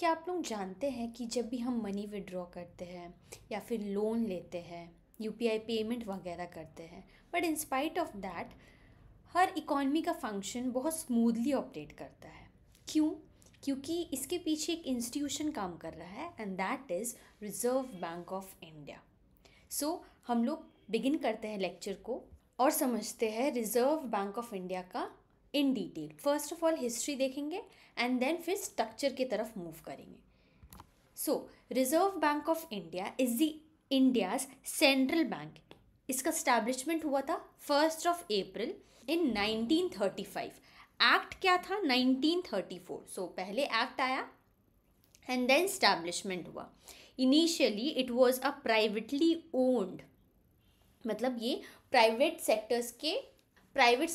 क्या आप लोग जानते हैं कि जब भी हम मनी विड्रॉ करते हैं या फिर लोन लेते हैं, यूपीआई पेमेंट वगैरह करते हैं, but in spite of that her economy का फंक्शन बहुत स्मूथली ऑपरेट करता है। क्यों? क्योंकि इसके पीछे एक इंस्टीट्यूशन काम कर रहा है and that is reserve bank of India. So हम लोग बिगिन करते हैं लेक्चर को और समझते हैं रिजर्व बैंक ऑफ इंडिया का in detail. First of all history देखेंगे एंड देन फिर स्ट्रक्चर की तरफ मूव करेंगे। So reserve bank of India is the India's central bank. इसका स्टैब्लिशमेंट हुआ था 1 अप्रैल इन 1935। एक्ट क्या था? 1934। सो पहले एक्ट आया एंड देन स्टैब्लिशमेंट हुआ। Initially it was a privately owned, मतलब ये प्राइवेट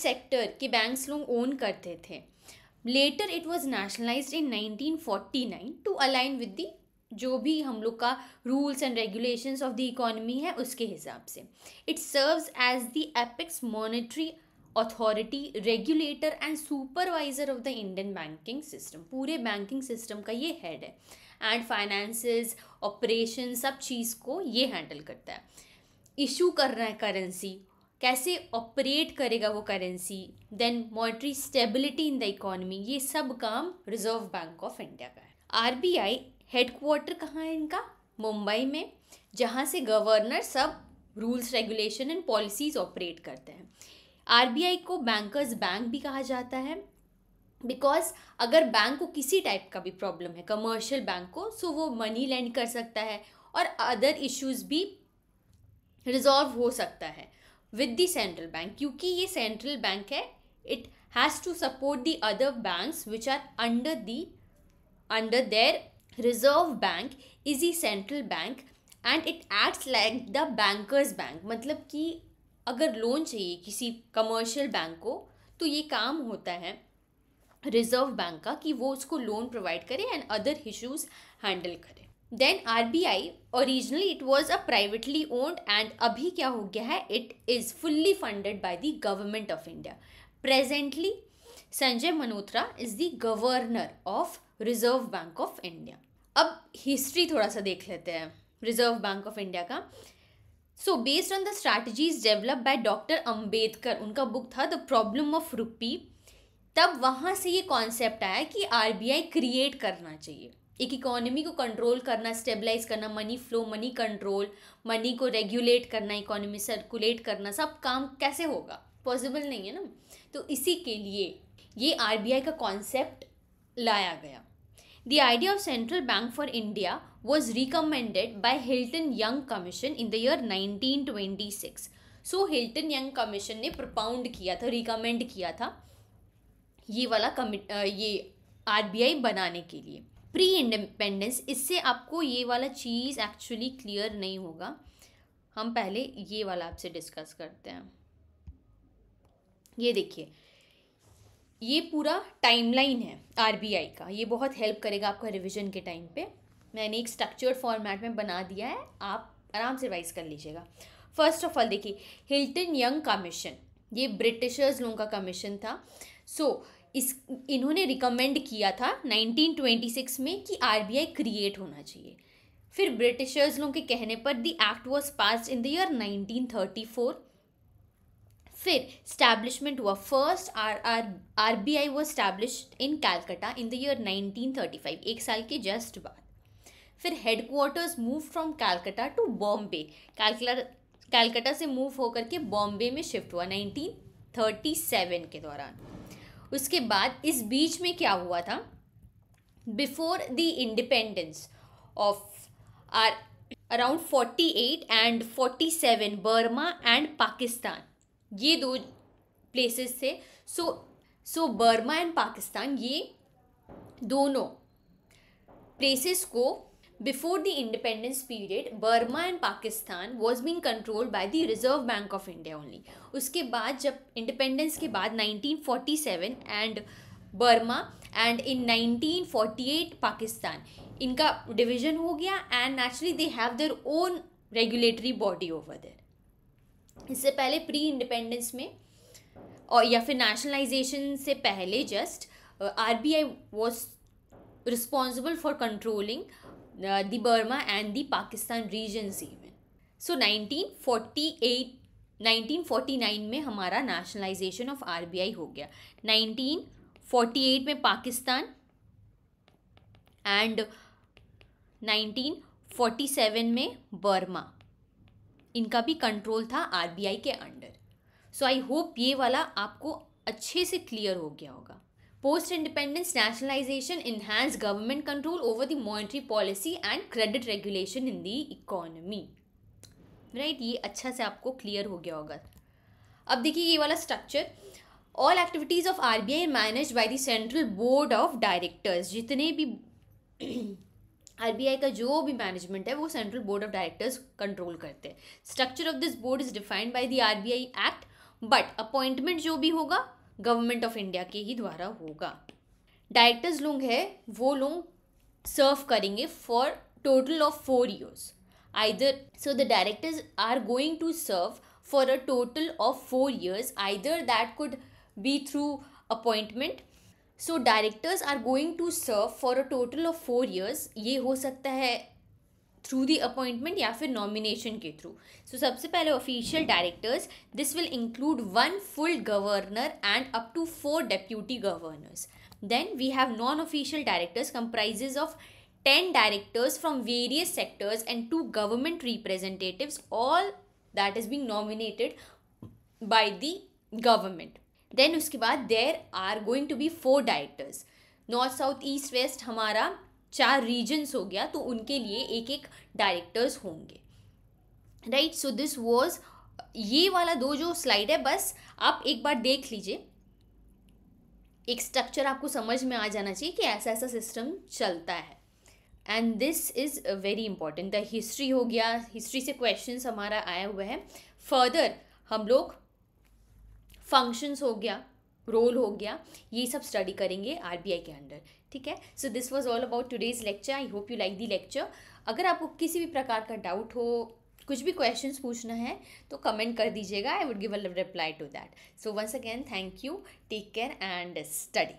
सेक्टर के बैंक्स लोग ओन करते थे। Later it was nationalized in 1949 to align with the जो भी हम लोग का rules and regulations of the economy है उसके हिसाब से। It serves as the apex monetary authority, regulator and supervisor of the Indian banking system. पूरे बैंकिंग सिस्टम का ये हेड है एंड फाइनेंसेस, ऑपरेशन, सब चीज़ को ये हैंडल करता है। इशू कर रहा है करेंसी, कैसे ऑपरेट करेगा वो currency, then monetary stability in the economy, ये सब काम रिजर्व बैंक ऑफ इंडिया का है। आरबीआई हेडक्वार्टर कहाँ है इनका? मुंबई में, जहाँ से गवर्नर सब rules, regulation and policies operate करते हैं। आरबीआई को बैंकर्स बैंक भी कहा जाता है बिकॉज अगर बैंक को किसी टाइप का भी प्रॉब्लम है, कमर्शियल बैंक को, सो वो मनी लेंड कर सकता है और अदर इश्यूज भी रिजॉल्व हो सकता है विद द सेंट्रल बैंक। क्योंकि ये सेंट्रल बैंक है, it has to support the other banks which are under there. Reserve bank is the central bank and it acts like the banker's bank. मतलब कि अगर loan चाहिए किसी commercial bank को तो ये काम होता है रिजर्व बैंक का कि वो उसको लोन प्रोवाइड करे एंड अदर इश्यूज हैंडल करे। Then RBI originally it was a privately owned and अभी क्या हो गया है, it is fully funded by the government of India. Presently Sanjay Malhotra is the governor of reserve bank of India. अब history थोड़ा सा देख लेते हैं रिजर्व बैंक ऑफ इंडिया का। So based on the strategies develop by doctor Ambedkar, उनका book था the problem of rupee, तब वहाँ से ये कॉन्सेप्ट आया कि आरबीआई क्रिएट करना चाहिए, एक इकोनॉमी को कंट्रोल करना, स्टेबलाइज करना, money flow, money control, money को रेगुलेट करना, इकोनॉमी सर्कुलेट करना, सब काम कैसे होगा? पॉसिबल नहीं है ना। तो इसी के लिए ये आरबीआई का कॉन्सेप्ट लाया गया। The idea of central bank for India was recommended by Hilton Young Commission in the year 1926. So Hilton Young Commission ने propound किया था, recommend किया था ये वाला ये आरबीआई बनाने के लिए प्री इंडिपेंडेंस। इससे आपको ये वाला चीज़ एक्चुअली क्लियर नहीं होगा, हम पहले ये वाला आपसे डिस्कस करते हैं। ये देखिए, ये पूरा टाइमलाइन है आरबीआई का, ये बहुत हेल्प करेगा आपका रिवीजन के टाइम पे। मैंने एक स्ट्रक्चर्ड फॉर्मेट में बना दिया है, आप आराम से रिवाइज कर लीजिएगा। फर्स्ट ऑफ ऑल देखिए, हिल्टन यंग कमीशन, ये ब्रिटिशर्स लोगों का कमीशन था। इन्होंने रिकमेंड किया था 1926 में कि आरबीआई क्रिएट होना चाहिए। फिर ब्रिटिशर्स लोगों के कहने पर the act was passed in the year 1934। फिर स्टैब्लिशमेंट हुआ, first RBI was established in Calcutta in the year 1935, एक साल के जस्ट बाद। फिर headquarters move from Calcutta to Bombay, Calcutta से मूव होकर के बॉम्बे में शिफ्ट हुआ 1937 के दौरान। उसके बाद इस बीच में क्या हुआ था, before the independence of around 48 and 47 Burma and Pakistan, ये दो प्लेसेस थे। सो बर्मा एंड पाकिस्तान, ये दोनों प्लेसेस को before the independence period Burma and Pakistan was being controlled by the reserve bank of India only. उसके बाद जब इंडिपेंडेंस के बाद 1947 and Burma and in 1948 Pakistan, इनका डिवीजन हो गया and naturally they have their own regulatory body over there. इससे पहले प्री इंडिपेंडेंस में और या फिर नेशनलाइजेशन से पहले just RBI was responsible for controlling the Burma and the Pakistan regions even. So 1949 में हमारा नेशनलाइजेशन ऑफ आरबीआई हो गया, 1948 में पाकिस्तान एंड 1947 में बर्मा, इनका भी कंट्रोल था आरबीआई के अंडर. सो आई होप ये वाला आपको अच्छे से क्लियर हो गया होगा. Post independence nationalisation enhance government control over the monetary policy and credit regulation in the economy. Right, ये अच्छा से आपको क्लियर हो गया होगा. अब देखिए ये वाला structure, all activities of RBI managed by the central board of directors. जितने भी आरबीआई का जो भी मैनेजमेंट है वो central board of directors control करते हैं. Structure of this board is defined by the RBI act, but appointment जो भी होगा गवर्नमेंट ऑफ इंडिया के ही द्वारा होगा. डायरेक्टर्स लोग हैं वो लोग सर्व करेंगे for total of 4 years. Either so the directors are going to serve for a total of 4 years. Either that could be through appointment. So directors are going to serve for a total of 4 years. ये हो सकता है through the appointment या फिर nomination के through. So सबसे पहले official directors, this will include 1 full governor and up to 4 deputy governors. Then we have non official directors comprises of 10 directors from various sectors and 2 government representatives, all that is being nominated by the government. Then उसके बाद there are going to be 4 directors. North south east west हमारा 4 regions हो गया, तो उनके लिए एक एक डायरेक्टर्स होंगे. राइट, सो दिस वॉज ये वाला 2 जो स्लाइड है, बस आप एक बार देख लीजिए. एक स्ट्रक्चर आपको समझ में आ जाना चाहिए कि ऐसा ऐसा सिस्टम चलता है. And this is very important. The history हो गया, हिस्ट्री से क्वेश्चंस हमारा आया हुआ है. फर्दर हम लोग फंक्शंस हो गया, रोल हो गया, ये सब स्टडी करेंगे आरबीआई के अंडर. ठीक है, so this was all about today's lecture. I hope you like the lecture. अगर आपको किसी भी प्रकार का डाउट हो, कुछ भी क्वेश्चंस पूछना है तो कमेंट कर दीजिएगा. I would give a reply to that. So once again thank you, take care and study.